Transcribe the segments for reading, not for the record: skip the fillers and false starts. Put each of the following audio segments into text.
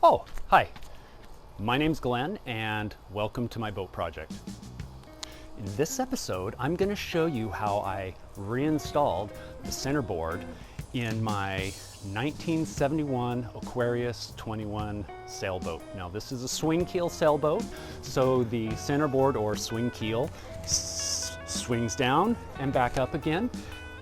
Oh, hi. My name's Glenn and welcome to my boat project. In this episode, I'm going to show you how I reinstalled the centerboard in my 1971 Aquarius 21 sailboat. Now this is a swing keel sailboat, so the centerboard or swing keel swings down and back up again,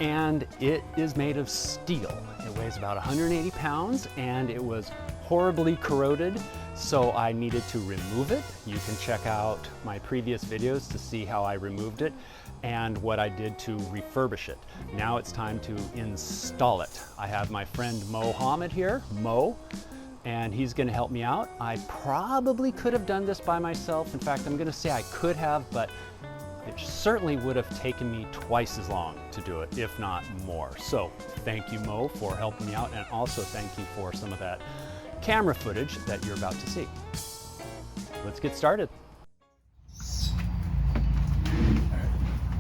and it is made of steel. It weighs about 180 pounds and it was horribly corroded, so I needed to remove it. You can check out my previous videos to see how I removed it and what I did to refurbish it. Now it's time to install it. I have my friend Mohammed here, Mo, and he's gonna help me out. I probably could have done this by myself. In fact, I'm gonna say I could have, but it certainly would have taken me twice as long to do it, if not more. So thank you, Mo, for helping me out, and also thank you for some of that camera footage that you're about to see. Let's get started. Alright,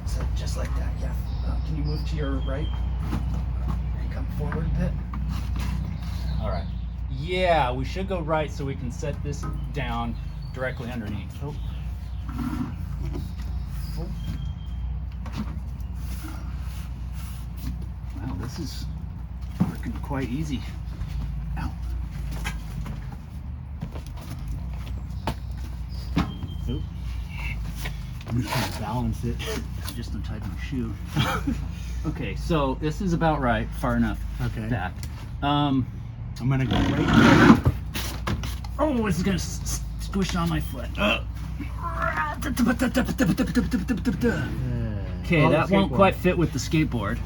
so just like that, yeah. Can you move to your right and come forward a bit? All right. Yeah, we should go right so we can set this down directly underneath. Oh. Oh. Wow, this is working quite easy. Ow. Oop. I'm just trying to balance it. I just untied my shoe. Okay, so this is about right, far enough back. I'm gonna go right there. Oh, this is gonna squish on my foot. Okay, that won't quite fit with the skateboard.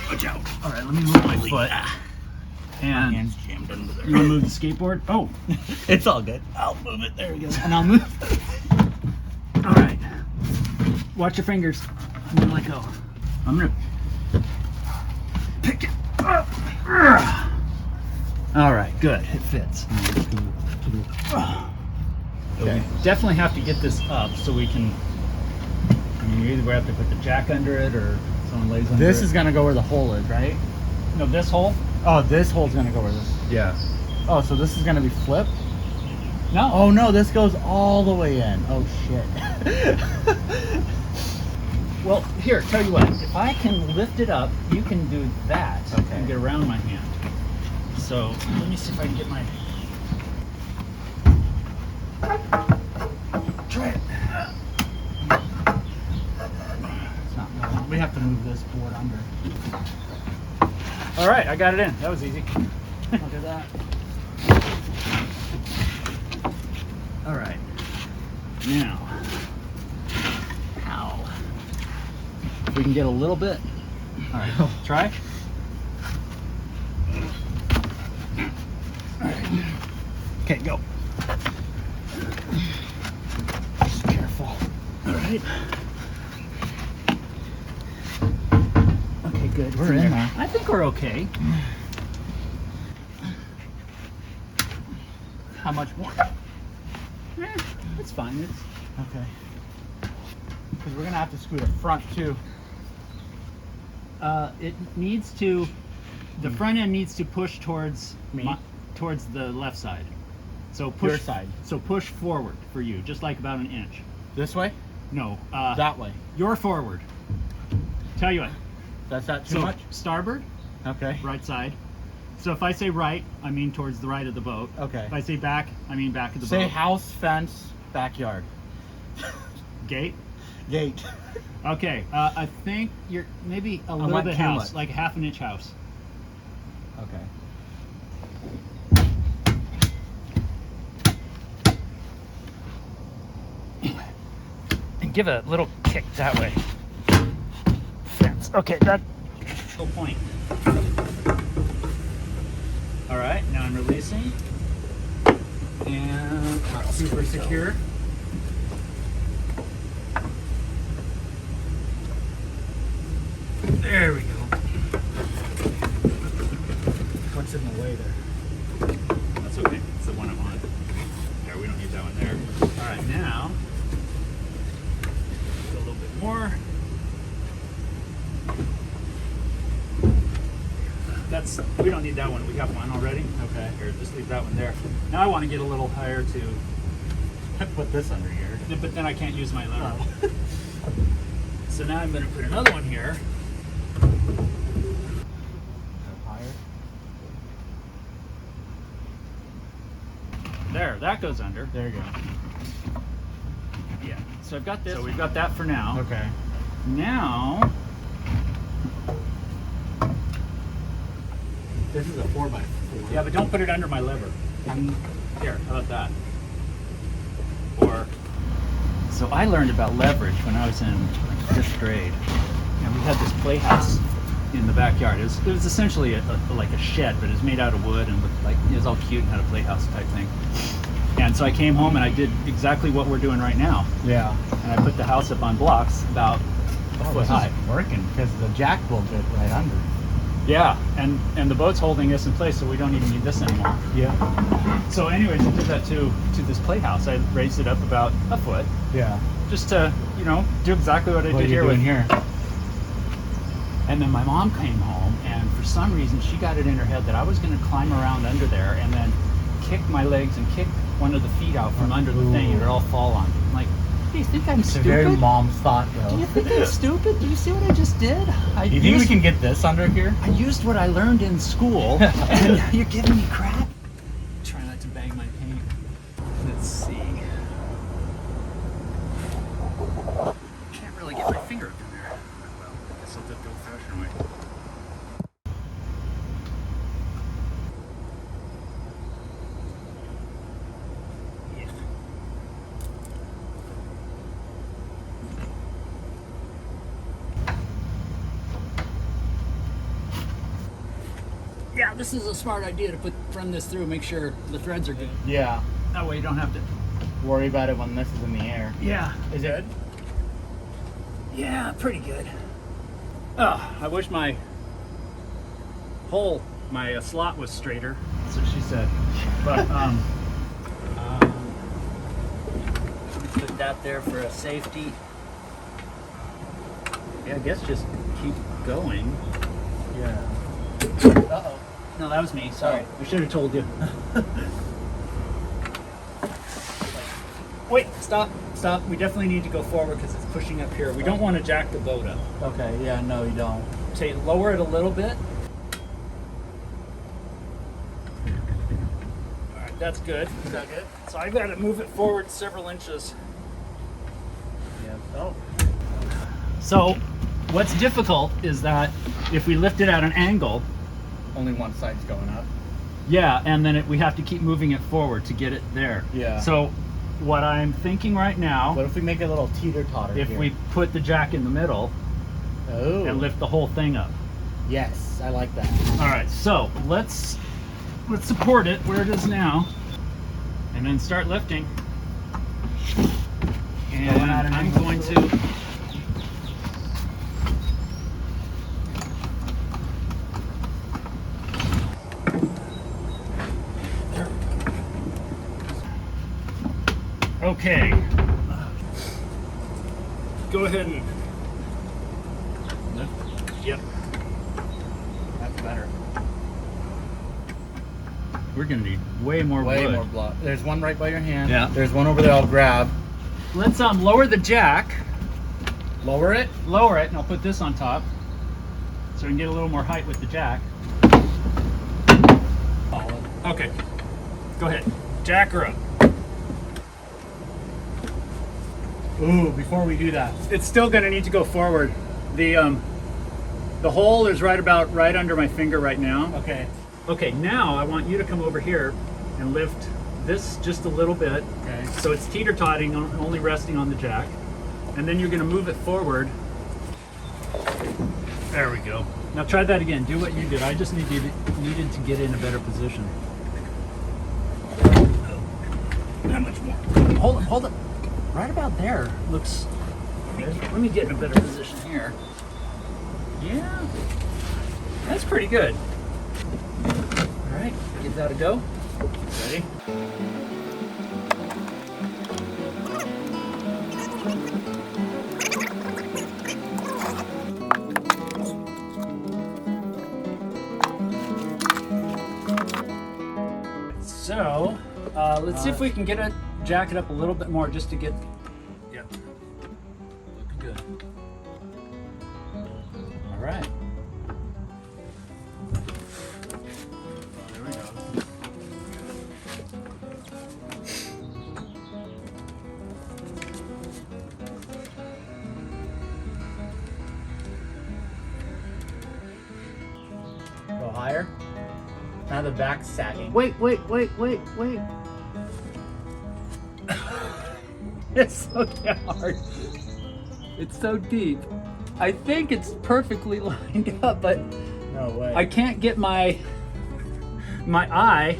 Watch out. All right, let me move my foot. And My hand's jammed under there. you wanna move the skateboard? Oh, It's all good. I'll move it. There we go. and I'll move. All right. Watch your fingers. I'm gonna let go. I'm gonna pick it up. All right, good. It fits. Okay. We definitely have to get this up so we can. I mean, either we have to put the jack under it or someone lays under it. This is gonna go where the hole is, right? no this hole. Oh, this hole's gonna go where this. Yeah. Oh, so this is gonna be flipped? No. Oh no, this goes all the way in. Oh shit. Well, here, tell you what. If I can lift it up, you can do that Okay. and get around my hand. So let me see if I can get my. Try it. It's not going. We have to move this board under. All right, I got it in. That was easy. Look at that. All right. Now, ow. If we can get a little bit. All right, try. All right. Okay, go. Just careful. All right. Okay, good. We're in there. I think we're okay. How much more? It's fine. It's Okay. Because we're gonna have to screw the front too. it needs to. The front end needs to push towards Me? towards the left side. So push Your side. So push forward for you, just like about an inch. This way? No, That way. you're forward. Tell you what. That's not too So much? starboard, Okay. right side. So if I say right, I mean towards the right of the boat. Okay. If I say back, I mean back of the Say boat. house, fence, backyard. Gate. Gate. Okay. I think you're maybe a little went bit too house, much. like a half an inch house. Okay. And give a little kick that way. Fence. Okay, that little point. All right, now I'm releasing. And not super secure. There we go. What's in the way there? That's okay. It's the one I wanted. There, we don't need that one there. All right, now a little bit more. we don't need that one. We got one already. Okay. Here, just leave that one there. Now I want to get a little higher to, Put this under here. but then I can't use my lever. Oh. So now I'm going to put another one here. Higher. There, that goes under. There you go. Yeah. So I've got this. So we've got that for now. Okay. Now, This is a 4x4. yeah, but don't put it under my lever. Here, how about that? Or, so I learned about leverage when I was in like 5th grade, and we had this playhouse in the backyard. It was essentially like a shed, but it was made out of wood and looked like it was all cute and had a playhouse type thing. And so I came home and I did exactly what we're doing right now. Yeah. And I put the house up on blocks about a foot This high. is working because the jack will fit right under. Yeah, and the boat's holding us in place, so we don't even need this anymore. Yeah. So anyways, I did that to this playhouse. I raised it up about a foot, Yeah. just to, you know, do exactly what I What are did you here. doing here? And then my mom came home, and for some reason she got it in her head that I was going to climb around under there and then kick my legs and kick one of the feet out from under the thing, and it'd all fall on me. I'm like, do you think I'm It's stupid? a very mom's thought, Do though. you think I'm stupid? Do you see what I just did? You think we can get this under here? I used what I learned in school, and you're giving me crap. Try not to bang my paint. Let's see. Can't really get my finger up in there. Well, I guess I'll do it the old-fashioned way. Yeah. Yeah, this is a smart idea to run this through, make sure the threads are good. Yeah. That way you don't have to. Worry about it when this is in the air. Yeah. Is it? Yeah, pretty good. Oh, I wish my hole, my slot was straighter. That's what she said. But put that there for a safety. Yeah, I guess just keep going. Yeah. Uh-oh. No, that was me. Sorry. I should have told you. Wait, stop. We definitely need to go forward because it's pushing up here. We don't want to jack the boat up. Okay, yeah, no, you don't. Say, lower it a little bit. All right, that's good. Is that good? So I've got to move it forward several inches. Yeah. Oh. So what's difficult is that if we lift it at an angle, Only one side's going up. yeah, and then we have to keep moving it forward to get it there. Yeah. So what I'm thinking right now, What if we make a little teeter-totter if here? we put the jack in the middle Oh. and lift the whole thing up. Yes, I like that. All right, so let's support it where it is now, and then start lifting. And at an I'm angle. going to. Okay. Go ahead and. Yep. That's better. We're gonna need way more Way wood. more block. There's one right by your hand. Yeah. There's one over there I'll grab. Let's lower the jack, Lower it. lower it, and I'll put this on top so we can get a little more height with the jack. Okay, go ahead. Jack her up. Ooh, before we do that. It's still gonna need to go forward. The hole is right under my finger right now. Okay. Okay, now I want you to come over here and lift this just a little bit. Okay. So it's teeter-totting, only resting on the jack. And then you're gonna move it forward. There we go. Now try that again. Do what you did. I just needed to get in a better position. Not much more. Hold it. Right about there. Looks. Let me get in a better position here. Yeah. That's pretty good. All right, give that a go. Ready? So, let's see if we can get it, jack it up a little bit more just to get, yep, looking good. All right. There we go. Go higher. Now the back's sagging. Wait. It's so hard. It's so deep. I think it's perfectly lined up, but No way. I can't get my eye.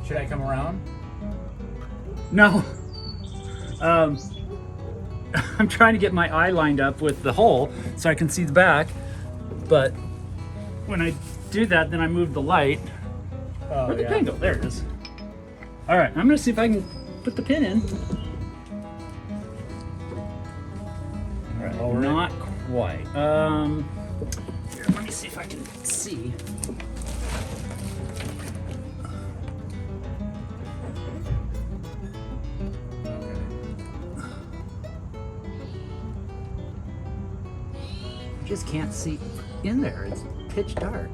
Should I come around? No. I'm trying to get my eye lined up with the hole so I can see the back, but when I do that, then I move the light. Oh, Where'd the pin go? There it is. All right, I'm gonna see if I can put the pin in. All right, Lower it. not quite. Here, let me see if I can see. I just can't see in there. It's pitch dark.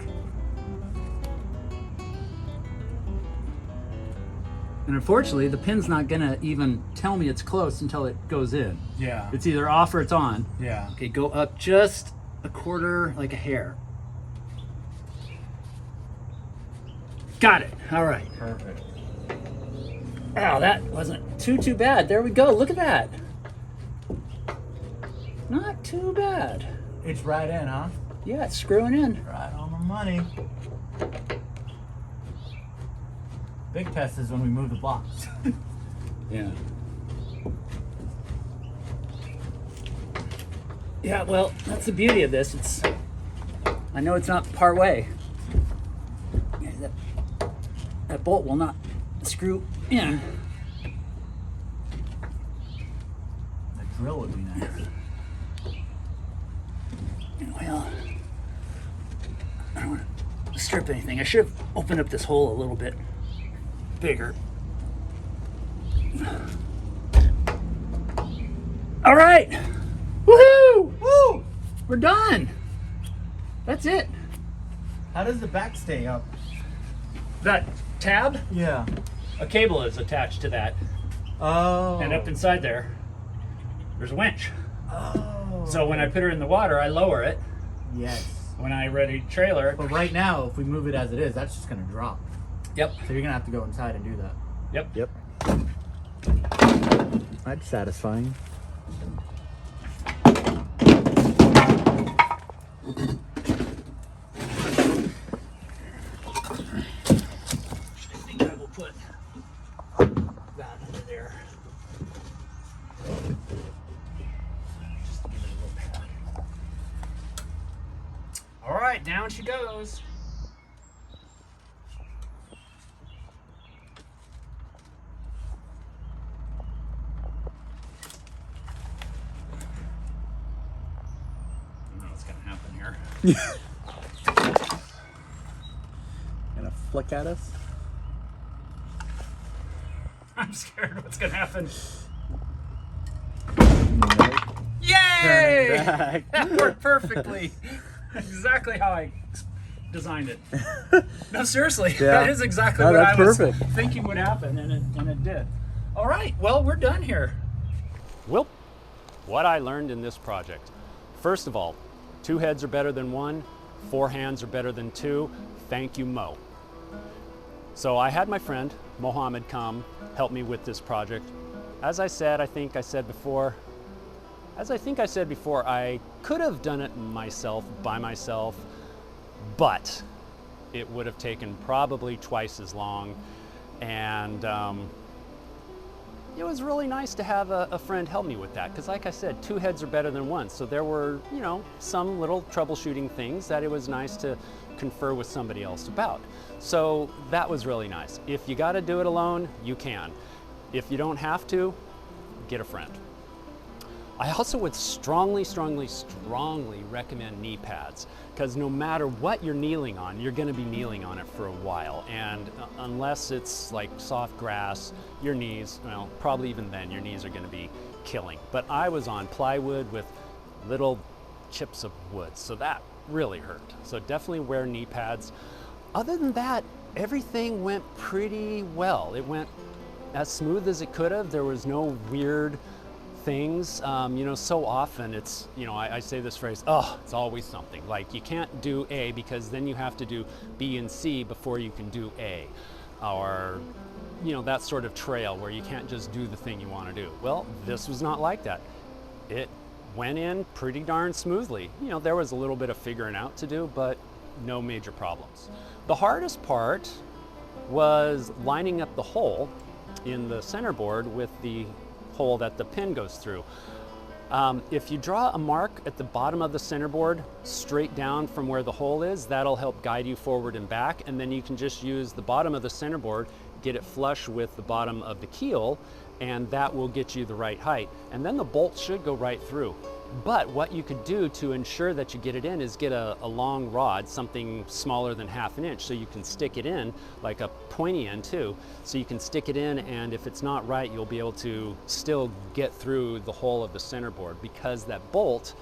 And unfortunately, the pin's not gonna even tell me it's close until it goes in. Yeah. It's either off or it's on. Yeah. Okay, go up just a quarter, like a hair. Got it. All right. Perfect. Wow, that wasn't too bad. There we go. Look at that. Not too bad. It's right in, huh? Yeah, it's screwing in. Right on the money. Big test is when we move the box. Yeah. Yeah, well, that's the beauty of this. I know it's not part way. Yeah, that bolt will not screw in. The drill would be nice. Well, I don't want to strip anything. I should have opened up this hole a little bit bigger. All right. Woohoo! Woo! We're done. That's it. How does the back stay up? That tab, Yeah. a cable is attached to that. Oh. And up inside there, there's a winch. Oh. So when I put her in the water, I lower it. Yes. When I ready to trailer it. But right now, if we move it as it is, that's just gonna drop. Yep. So you're gonna have to go inside and do that. Yep. That's satisfying. I think I will put that under there. Just to give it a little pad. All right, down she goes. I don't know what's gonna happen here. Gonna flick at us? I'm scared what's gonna happen. Turn Yay! it back. That worked perfectly. Exactly how I designed it. No, seriously, Yeah. that is exactly No, what that's I was perfect. thinking would happen, and it did. All right, well, we're done here. Well, what I learned in this project. First of all, 2 heads are better than 1, 4 hands are better than 2. Thank you, Mo. So I had my friend, Mohammed, come help me with this project. As I think I said before, I could have done it myself, by myself, but it would have taken probably twice as long. And it was really nice to have a friend help me with that, because like I said, 2 heads are better than 1. So there were, some little troubleshooting things that it was nice to confer with somebody else about. So that was really nice. If you got to do it alone, you can. If you don't have to, get a friend. I also would strongly recommend knee pads, because no matter what you're kneeling on, you're going to be kneeling on it for a while, and unless it's like soft grass, your knees, well, probably even then, your knees are going to be killing. But I was on plywood with little chips of wood, so that really hurt. So definitely wear knee pads. Other than that, everything went pretty well. It went as smooth as it could have. There was no weird things. You know, so often it's, you know, I say this phrase, oh, it's always something. Like, you can't do A because then you have to do B and C before you can do A. Or, you know, that sort of trail where you can't just do the thing you want to do. Well, this was not like that. It went in pretty darn smoothly. You know, there was a little bit of figuring out to do, but no major problems. The hardest part was lining up the hole in the centerboard with the hole that the pin goes through. If you draw a mark at the bottom of the centerboard straight down from where the hole is, that'll help guide you forward and back, and then you can just use the bottom of the centerboard, get it flush with the bottom of the keel, and that will get you the right height. And then the bolt should go right through. But what you could do to ensure that you get it in is get a long rod, something smaller than ½ inch, so you can stick it in, like a pointy end too, so you can stick it in, and if it's not right, you'll be able to still get through the hole of the centerboard, because that bolt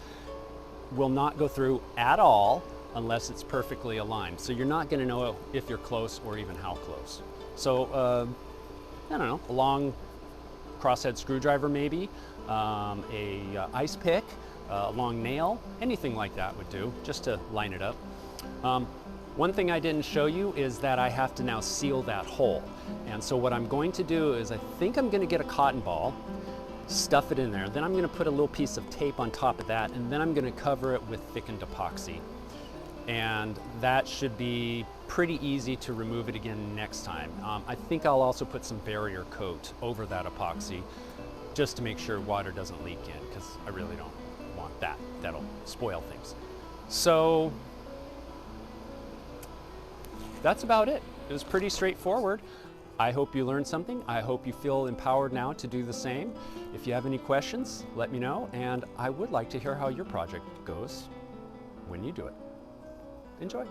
will not go through at all unless it's perfectly aligned. So you're not going to know if you're close or even how close. So I don't know, a long crosshead screwdriver maybe, a ice pick, a long nail, anything like that would do, just to line it up. One thing I didn't show you is that I have to now seal that hole. And so what I'm going to do is, I think I'm going to get a cotton ball, stuff it in there, then I'm going to put a little piece of tape on top of that, and then I'm going to cover it with thickened epoxy. And that should be pretty easy to remove it again next time. I think I'll also put some barrier coat over that epoxy, just to make sure water doesn't leak in, because I really don't want that. That'll spoil things. So that's about it. It was pretty straightforward. I hope you learned something. I hope you feel empowered now to do the same. If you have any questions, let me know, and I would like to hear how your project goes when you do it. Enjoy.